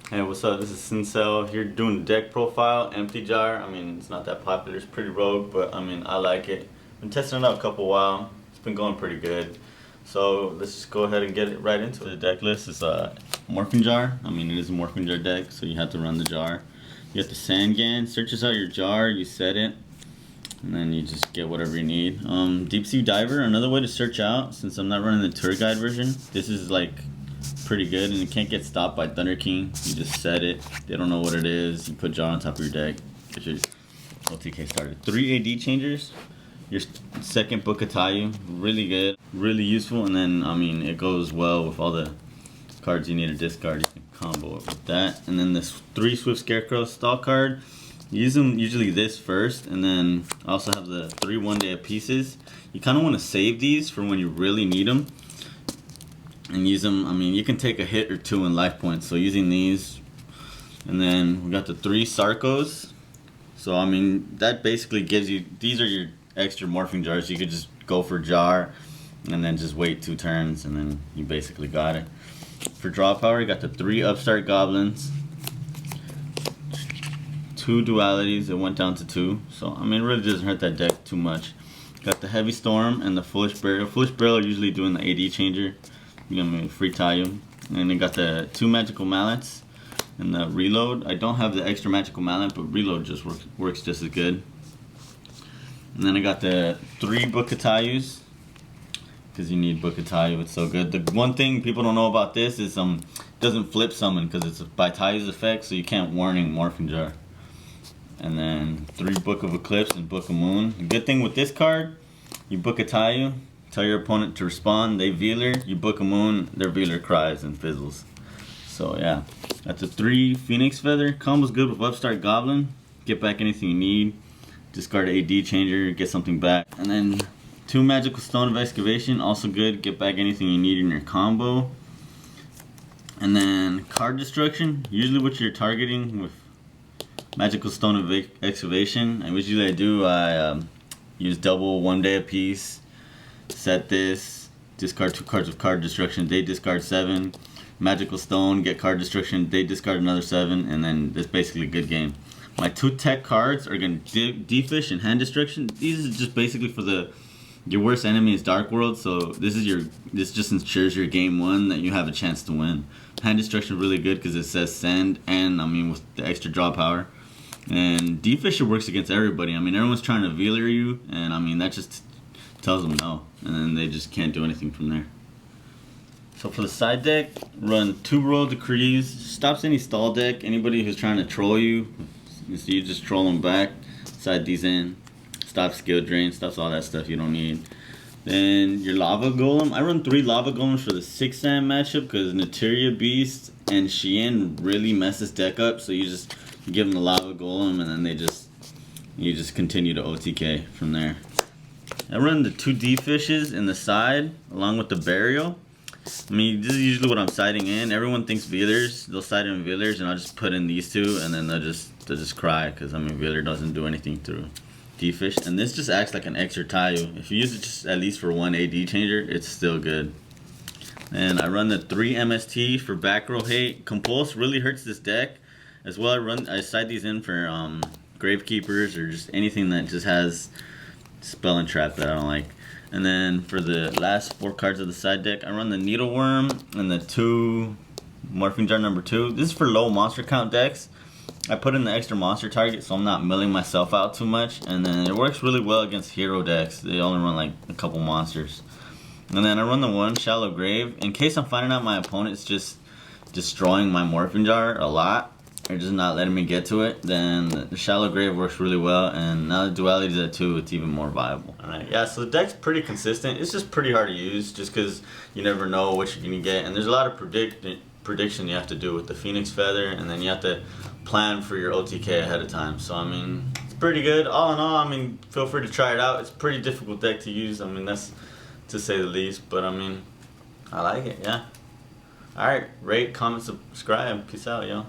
Hey, what's up? This is Sincel here doing the deck profile, empty jar. I mean, it's not that popular, it's pretty rogue, but I mean, I like it. Been testing it out a couple while. It's been going pretty good. So let's just go ahead and get it right into it. The deck list is a morphing jar. I mean, it is a morphing jar deck, so you have to run the jar. You have the sand gan, searches out your jar, you set it, and then you just get whatever you need. Deep sea diver, another way to search out, since I'm not running the tour guide version, this is like pretty good, and it can't get stopped by Thunder King. You just set it, they don't know what it is, you put jar on top of your deck, get your OTK started. 3 AD changers, your second book of Tayu, really good, really useful, and then I mean it goes well with all the cards you need to discard. You can combo it with that. And then this 3 Swift Scarecrow stall card, use them usually this first, and then I also have the 3 1 day pieces. You kind of want to save these for when you really need them and use them. I mean, you can take a hit or 2 in life points, so using these. And then we got the 3 Sarcos. So I mean, that basically gives you, these are your extra morphing jars. You could just go for jar and then just wait 2 turns, and then you basically got it. For draw power, you got the 3 Upstart Goblins, 2 dualities, it went down to 2. So I mean, it really doesn't hurt that deck too much. Got the Heavy Storm and the Foolish Burial. Foolish Burial are usually doing the AD changer. You're gonna free Tayu. And then got the 2 Magical Mallets and the Reload. I don't have the extra Magical Mallet, but Reload just works just as good. And then I got the 3 Book of Tayus, because you need Book of Tayu, it's so good. The one thing people don't know about this is it doesn't flip summon because it's by Tayu's effect, so you can't warning Morphing Jar. And then 3 Book of Eclipse and Book of Moon. The good thing with this card, you Book of Tayu, tell your opponent to respond, they Veeler, you Book of Moon, their Veeler cries and fizzles. So yeah, that's a 3 Phoenix Feather. Combo's good with Upstart Goblin, get back anything you need, discard AD changer, get something back. And then 2 Magical Stone of Excavation, also good, get back anything you need in your combo. And then Card Destruction, usually what you're targeting with Magical Stone of Excavation, and usually I use double 1 day a piece, set this, discard 2 cards with Card Destruction, they discard 7, Magical Stone, get Card Destruction, they discard another 7, and then it's basically a good game. My 2 tech cards are going to Defish and Hand Destruction. These is just basically for your worst enemy is Dark World, so this just ensures your game 1 that you have a chance to win. Hand Destruction really good because it says send, and I mean with the extra draw power. And Defisher works against everybody. I mean, everyone's trying to Veeler you, and I mean that just tells them no, and then they just can't do anything from there. So for the side deck, run 2 Royal Decrees, stops any stall deck, anybody who's trying to troll you, so you just troll them back, side these in. Stops skill drain, stops all that stuff you don't need. Then your Lava Golem. I run 3 Lava Golems for the 6 Sand matchup because Neteria Beast and Xian really mess this deck up. So you just give them the Lava Golem, and then you just continue to OTK from there. I run the 2 D-Fishes in the side along with the Burial. I mean, this is usually what I'm siding in. Everyone thinks Veelers, they'll side in Veelers, and I'll just put in these 2, and then they'll just cry because I mean Veeler doesn't do anything through D-Fish, and this just acts like an extra Tayu. If you use it just at least for 1 AD changer, it's still good. And I run the 3 MST for back row hate. Compulse really hurts this deck. As well, I side these in for Gravekeepers or just anything that just has Spell and Trap that I don't like. And then for the last 4 cards of the side deck, I run the Needleworm and the 2 Morphing Jar number 2. This is for low monster count decks. I put in the extra monster target so I'm not milling myself out too much, and then it works really well against hero decks. They only run like a couple monsters. And then I run the 1 Shallow Grave in case I'm finding out my opponent's just destroying my Morphing Jar a lot or just not letting me get to it. Then the Shallow Grave works really well, and now the duality's at 2, it's even more viable. Alright, yeah, so the deck's pretty consistent. It's just pretty hard to use just because you never know what you're gonna get, and there's a lot of prediction you have to do with the Phoenix Feather, and then you have to plan for your OTK ahead of time. So I mean, it's pretty good. All in all, I mean, feel free to try it out. It's a pretty difficult deck to use. I mean, that's to say the least. But I mean, I like it. Yeah. All right, rate, comment, subscribe. Peace out, y'all.